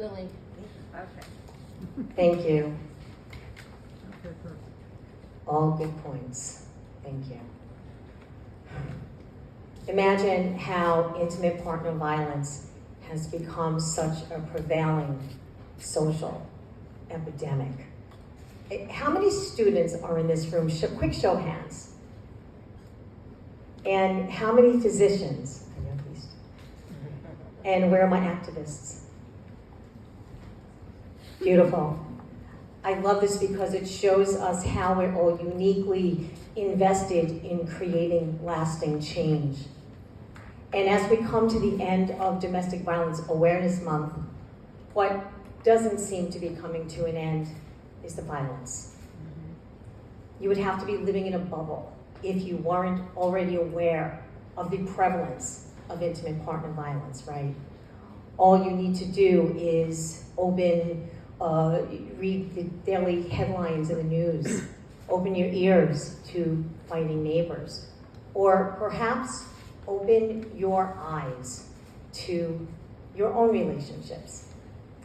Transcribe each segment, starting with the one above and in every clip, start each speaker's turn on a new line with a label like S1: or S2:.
S1: Lily.
S2: Okay.
S3: Thank you. All good points. Thank you. Imagine how intimate partner violence has become such a prevailing social epidemic. How many students are in this room? Quick show of hands. And how many physicians? I know these. And where are my activists? Beautiful. I love this because it shows us how we're all uniquely invested in creating lasting change. And as we come to the end of Domestic Violence Awareness Month, what doesn't seem to be coming to an end is the violence. You would have to be living in a bubble if you weren't already aware of the prevalence of intimate partner violence, right? All you need to do is read the daily headlines in the news, open your ears to fighting neighbors, or perhaps open your eyes to your own relationships.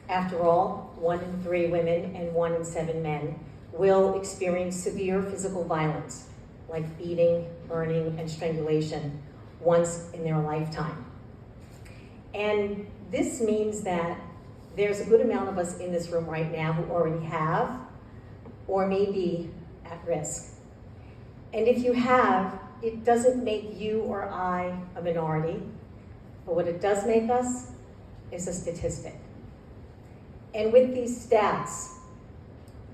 S3: After all, 1 in 3 women and 1 in 7 men will experience severe physical violence, like beating, burning, and strangulation once in their lifetime. And this means that there's a good amount of us in this room right now who already have or may be at risk. And if you have, it doesn't make you or I a minority, but what it does make us is a statistic. And with these stats,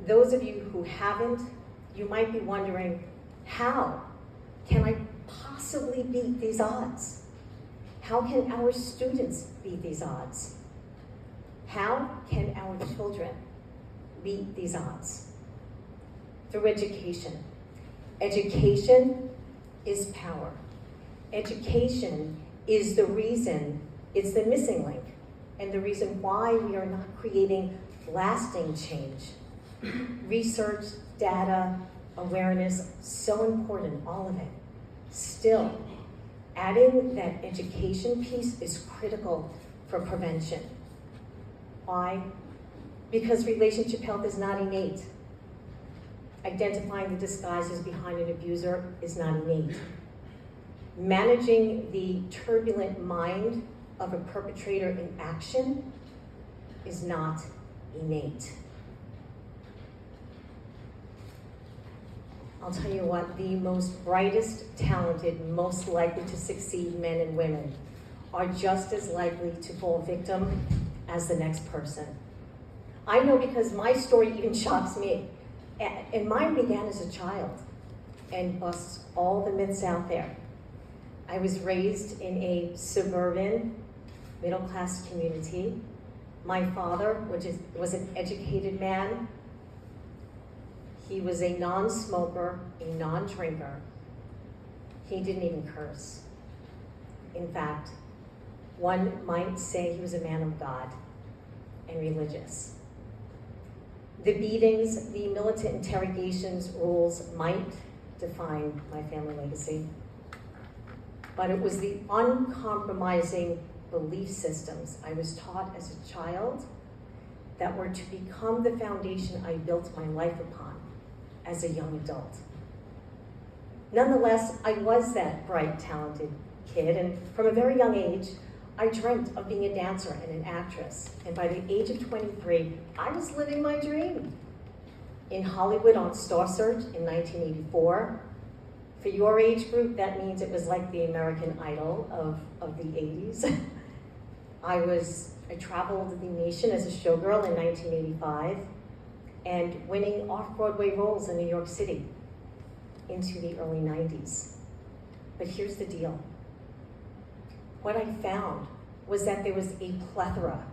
S3: those of you who haven't, you might be wondering, how can I possibly beat these odds? How can our students beat these odds? How can our children beat these odds? Through education. Education is power. Education is the reason, it's the missing link, and the reason why we are not creating lasting change. Research, data, awareness, so important, all of it. Still, adding that education piece is critical for prevention. Why? Because relationship health is not innate. Identifying the disguises behind an abuser is not innate. Managing the turbulent mind of a perpetrator in action is not innate. I'll tell you what, the most brightest, talented, most likely to succeed men and women are just as likely to fall victim as the next person. I know because my story even shocks me. And mine began as a child and busts all the myths out there. I was raised in a suburban, middle-class community. My father, was an educated man. He was a non-smoker, a non-drinker. He didn't even curse. In fact, one might say he was a man of God and religious. The beatings, the militant interrogations rules might define my family legacy, but it was the uncompromising belief systems I was taught as a child that were to become the foundation I built my life upon as a young adult. Nonetheless, I was that bright, talented kid, and from a very young age, I dreamt of being a dancer and an actress. And by the age of 23, I was living my dream. In Hollywood on Star Search in 1984. For your age group, that means it was like the American Idol of the 80s. I traveled the nation as a showgirl in 1985 and winning off-Broadway roles in New York City into the early 90s. But here's the deal. What I found was that there was a plethora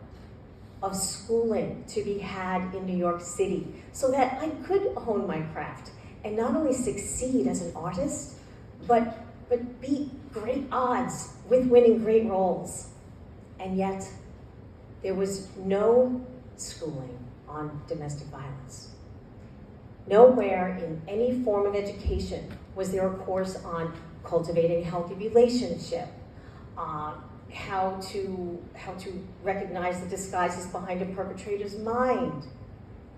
S3: of schooling to be had in New York City so that I could hone my craft and not only succeed as an artist, but beat great odds with winning great roles. And yet, there was no schooling on domestic violence. Nowhere in any form of education was there a course on cultivating a healthy relationship, how to recognize the disguises behind a perpetrator's mind,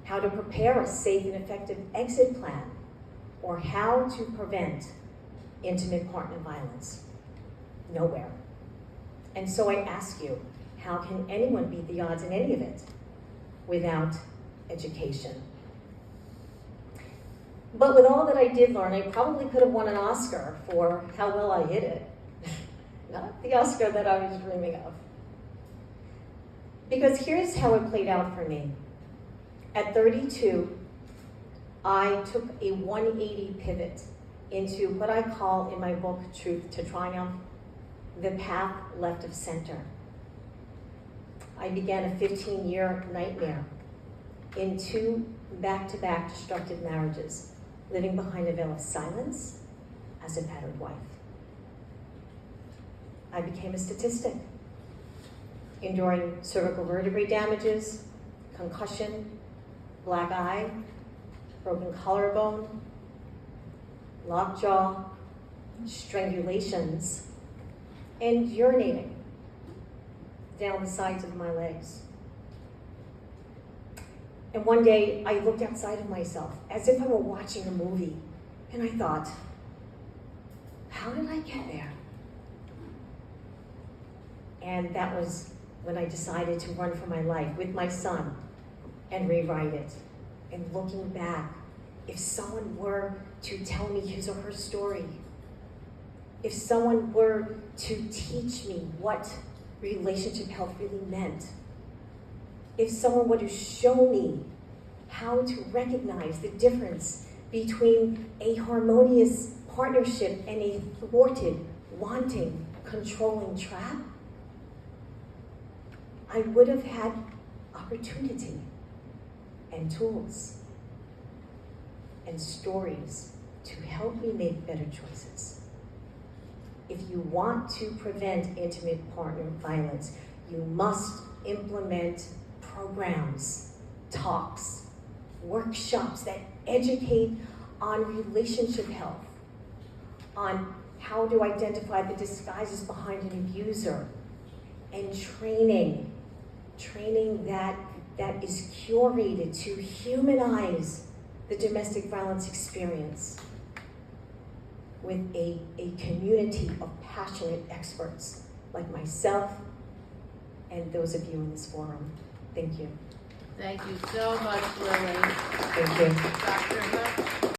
S3: how to prepare a safe and effective exit plan, or how to prevent intimate partner violence. Nowhere. And so I ask you, how can anyone beat the odds in any of it without education? But with all that I did learn, I probably could have won an Oscar for how well I hid it. Not the Oscar that I was dreaming of. Because here's how it played out for me. At 32, I took a 180 pivot into what I call in my book, Truth to Triumph, the path left of center. I began a 15-year nightmare in 2 back-to-back destructive marriages, living behind a veil of silence as a battered wife. I became a statistic, enduring cervical vertebrae damages, concussion, black eye, broken collarbone, lockjaw, strangulations, and urinating down the sides of my legs. And one day I looked outside of myself as if I were watching a movie, and I thought, how did I get there? And that was when I decided to run for my life with my son and rewrite it. And looking back, if someone were to tell me his or her story, if someone were to teach me what relationship health really meant, if someone were to show me how to recognize the difference between a harmonious partnership and a thwarted, wanting, controlling trap, I would have had opportunity and tools and stories to help me make better choices. If you want to prevent intimate partner violence, you must implement programs, talks, workshops that educate on relationship health, on how to identify the disguises behind an abuser, and training that is curated to humanize the domestic violence experience with a community of passionate experts like myself and those of you in this forum. Thank you.
S1: Thank you so much, Lily.
S3: Thank you.
S1: Dr. Hook.